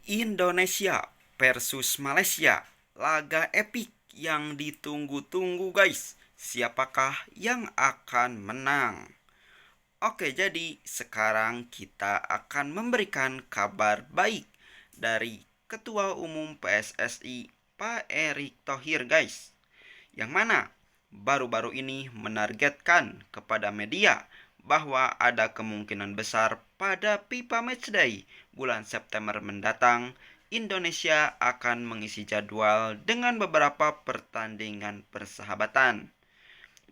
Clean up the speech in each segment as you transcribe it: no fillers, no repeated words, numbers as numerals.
Indonesia versus Malaysia. Laga epik yang ditunggu-tunggu guys. Siapakah yang akan menang? Oke, jadi sekarang kita akan memberikan kabar baik dari Ketua Umum PSSI Pak Erick Thohir guys. Yang mana baru-baru ini menargetkan kepada media bahwa ada kemungkinan besar pada FIFA Matchday bulan September mendatang Indonesia akan mengisi jadwal dengan beberapa pertandingan persahabatan.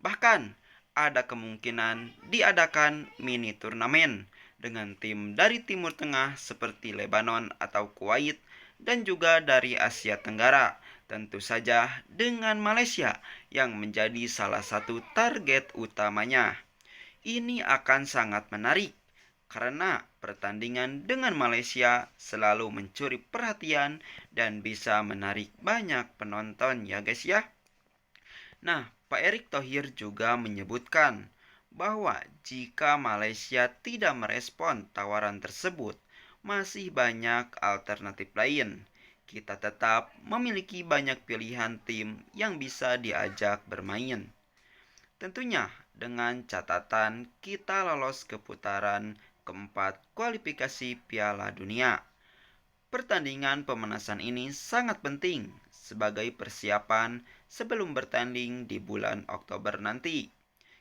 Bahkan ada kemungkinan diadakan mini turnamen dengan tim dari Timur Tengah seperti Lebanon atau Kuwait dan juga dari Asia Tenggara. Tentu saja dengan Malaysia yang menjadi salah satu target utamanya. Ini akan sangat menarik karena pertandingan dengan Malaysia selalu mencuri perhatian dan bisa menarik banyak penonton ya guys ya. Nah, Pak Erick Thohir juga menyebutkan bahwa jika Malaysia tidak merespon tawaran tersebut, masih banyak alternatif lain. Kita tetap memiliki banyak pilihan tim yang bisa diajak bermain. Tentunya dengan catatan kita lolos ke putaran keempat kualifikasi Piala Dunia. Pertandingan pemanasan ini sangat penting sebagai persiapan sebelum bertanding di bulan Oktober nanti.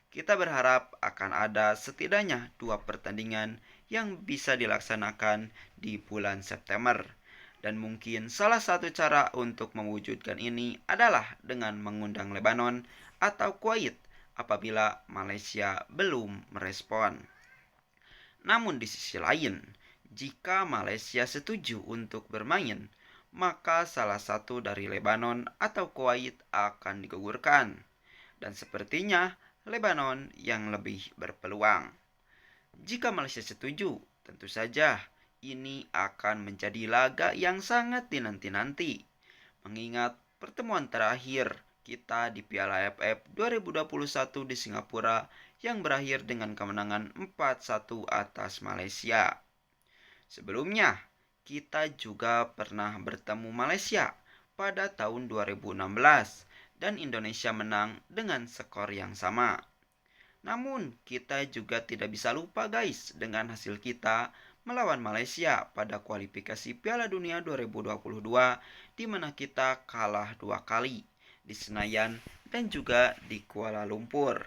Kita berharap akan ada setidaknya 2 pertandingan yang bisa dilaksanakan di bulan September. Dan mungkin salah satu cara untuk mewujudkan ini adalah dengan mengundang Lebanon atau Kuwait apabila Malaysia belum merespon. Namun di sisi lain, jika Malaysia setuju untuk bermain, maka salah satu dari Lebanon atau Kuwait akan digugurkan. Dan sepertinya Lebanon yang lebih berpeluang. Jika Malaysia setuju, tentu saja ini akan menjadi laga yang sangat dinanti-nanti. Mengingat pertemuan terakhir kita di Piala AFF 2021 di Singapura yang berakhir dengan kemenangan 4-1 atas Malaysia. Sebelumnya, kita juga pernah bertemu Malaysia pada tahun 2016 dan Indonesia menang dengan skor yang sama. Namun, kita juga tidak bisa lupa guys dengan hasil kita melawan Malaysia pada kualifikasi Piala Dunia 2022 di mana kita kalah 2 kali di Senayan dan juga di Kuala Lumpur.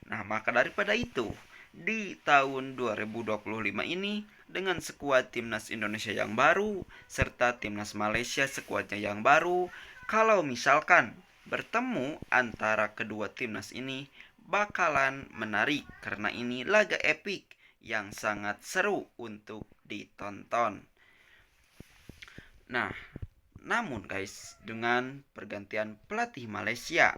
Nah, maka daripada itu, di tahun 2025 ini dengan skuad timnas Indonesia yang baru serta timnas Malaysia skuadnya yang baru, kalau misalkan bertemu antara kedua timnas ini bakalan menarik karena ini laga epik yang sangat seru untuk ditonton. Nah, namun guys, dengan pergantian pelatih Malaysia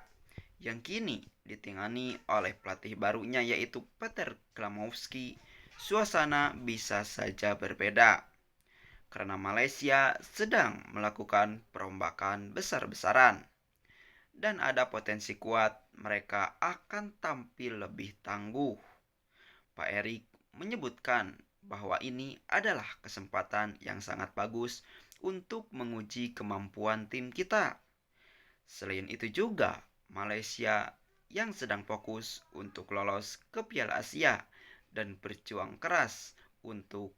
yang kini ditangani oleh pelatih barunya yaitu Peter Klamowski, suasana bisa saja berbeda. Karena Malaysia sedang melakukan perombakan besar-besaran dan ada potensi kuat mereka akan tampil lebih tangguh. Pak Erik menyebutkan bahwa ini adalah kesempatan yang sangat bagus untuk menguji kemampuan tim kita. Selain itu juga, Malaysia yang sedang fokus untuk lolos ke Piala Asia dan berjuang keras untuk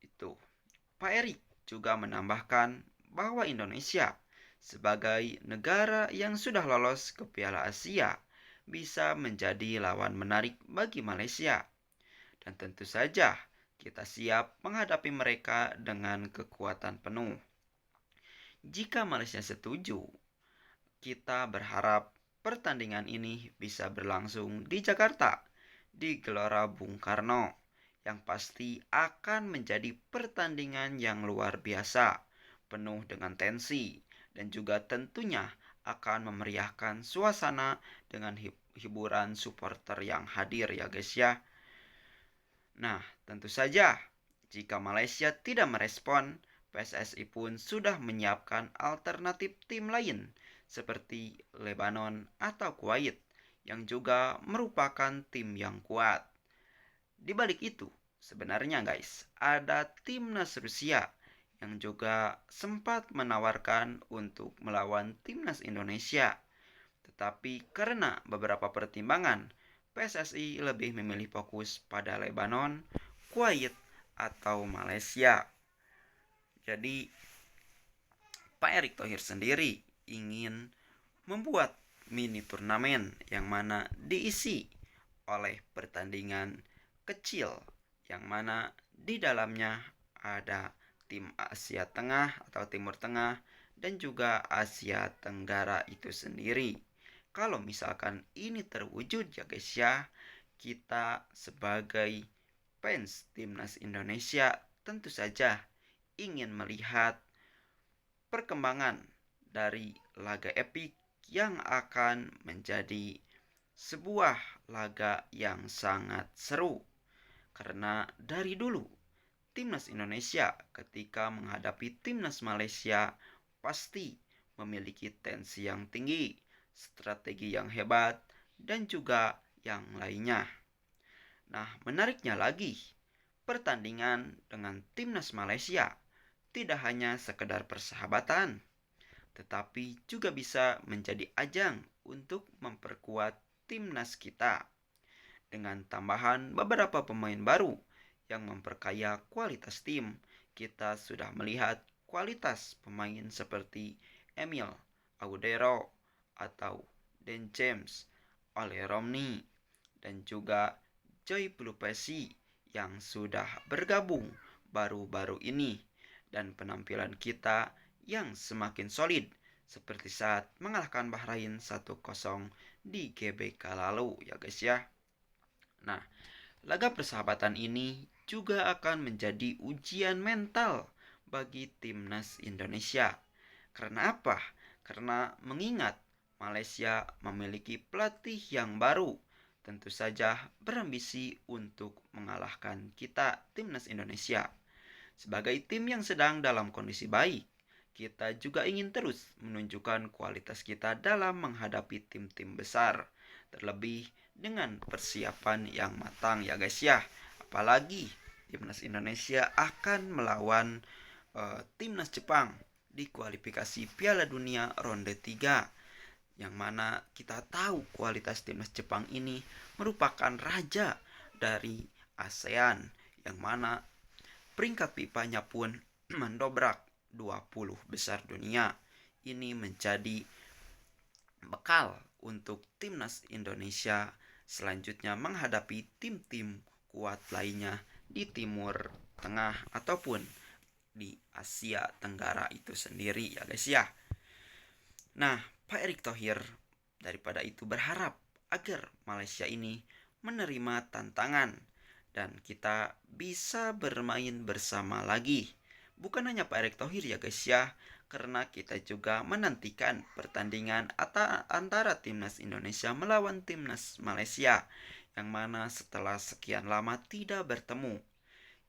itu. Pak Erik juga menambahkan bahwa Indonesia sebagai negara yang sudah lolos ke Piala Asia bisa menjadi lawan menarik bagi Malaysia. Dan tentu saja kita siap menghadapi mereka dengan kekuatan penuh. Jika Malaysia setuju, kita berharap pertandingan ini bisa berlangsung di Jakarta di Gelora Bung Karno yang pasti akan menjadi pertandingan yang luar biasa, penuh dengan tensi dan juga tentunya akan memeriahkan suasana dengan hiburan supporter yang hadir ya guys ya. Nah, tentu saja jika Malaysia tidak merespon, PSSI pun sudah menyiapkan alternatif tim lain seperti Lebanon atau Kuwait yang juga merupakan tim yang kuat. Di balik itu, Sebenarnya guys, ada timnas Rusia yang juga sempat menawarkan untuk melawan timnas Indonesia. Tetapi karena beberapa pertimbangan, PSSI lebih memilih fokus pada Lebanon, Kuwait, atau Malaysia. Jadi Pak Erick Thohir sendiri ingin membuat mini turnamen yang mana diisi oleh pertandingan kecil yang mana di dalamnya ada tim Asia Tengah atau Timur Tengah dan juga Asia Tenggara itu sendiri. Kalau misalkan ini terwujud ya guys ya, kita sebagai fans timnas Indonesia tentu saja ingin melihat perkembangan dari laga epik yang akan menjadi sebuah laga yang sangat seru. Karena dari dulu timnas Indonesia ketika menghadapi timnas Malaysia pasti memiliki tensi yang tinggi, strategi yang hebat, dan juga yang lainnya. Nah, menariknya lagi, pertandingan dengan timnas Malaysia tidak hanya sekedar persahabatan, tetapi juga bisa menjadi ajang untuk memperkuat timnas kita dengan tambahan beberapa pemain baru yang memperkaya kualitas tim. Kita sudah melihat kualitas pemain seperti Emil Audero atau Dan James, Ole Romney, dan juga Joy Pelupesi yang sudah bergabung baru-baru ini, dan penampilan kita yang semakin solid seperti saat mengalahkan Bahrain 1-0 di GBK lalu ya guys ya. Nah, laga persahabatan ini juga akan menjadi ujian mental bagi timnas Indonesia. Karena apa? Karena mengingat Malaysia memiliki pelatih yang baru, tentu saja berambisi untuk mengalahkan kita timnas Indonesia. Sebagai tim yang sedang dalam kondisi baik, kita juga ingin terus menunjukkan kualitas kita dalam menghadapi tim-tim besar. Terlebih dengan persiapan yang matang ya guys ya. Apalagi timnas Indonesia akan melawan timnas Jepang di kualifikasi Piala Dunia ronde 3, yang mana kita tahu kualitas timnas Jepang ini merupakan raja dari ASEAN, yang mana peringkat FIFA-nya pun mendobrak 20 besar dunia. Ini menjadi bekal untuk timnas Indonesia selanjutnya menghadapi tim-tim kuat lainnya di Timur Tengah ataupun di Asia Tenggara itu sendiri ya guys ya. Nah, Pak Erick Thohir daripada itu berharap agar Malaysia ini menerima tantangan dan kita bisa bermain bersama lagi. Bukan hanya Pak Erick Thohir ya guys ya, karena kita juga menantikan pertandingan antara timnas Indonesia melawan timnas Malaysia, yang mana setelah sekian lama tidak bertemu.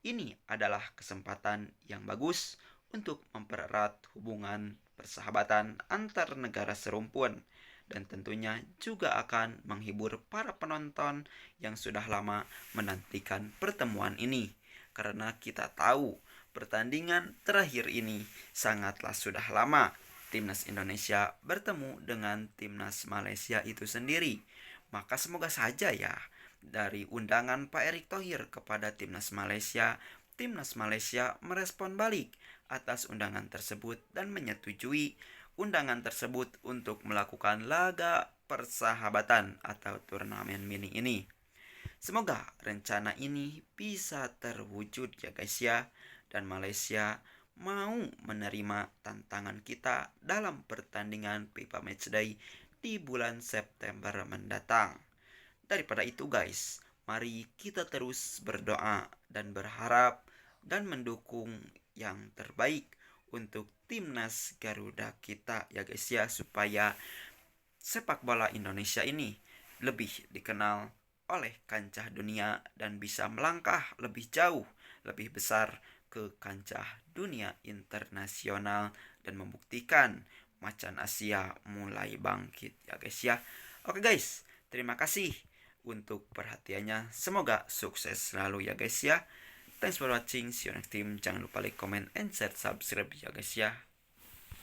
Ini adalah kesempatan yang bagus untuk mempererat hubungan persahabatan antar negara serumpun, dan tentunya juga akan menghibur para penonton yang sudah lama menantikan pertemuan ini, karena kita tahu pertandingan terakhir ini sangatlah sudah lama timnas Indonesia bertemu dengan timnas Malaysia itu sendiri. Maka semoga saja ya dari undangan Pak Erick Thohir kepada timnas Malaysia merespon balik atas undangan tersebut dan menyetujui undangan tersebut untuk melakukan laga persahabatan atau turnamen mini ini. Semoga rencana ini bisa terwujud ya guys ya, dan Malaysia mau menerima tantangan kita dalam pertandingan FIFA Matchday di bulan September mendatang. Daripada itu guys, mari kita terus berdoa dan berharap dan mendukung yang terbaik untuk timnas Garuda kita ya guys ya, supaya sepak bola Indonesia ini lebih dikenal oleh kancah dunia dan bisa melangkah lebih jauh, lebih besar ke kancah dunia internasional dan membuktikan macan Asia mulai bangkit ya guys ya. Oke guys, terima kasih untuk perhatiannya. Semoga sukses selalu ya guys ya. Thanks for watching. See you next time. Jangan lupa like, comment, and share, subscribe ya guys ya.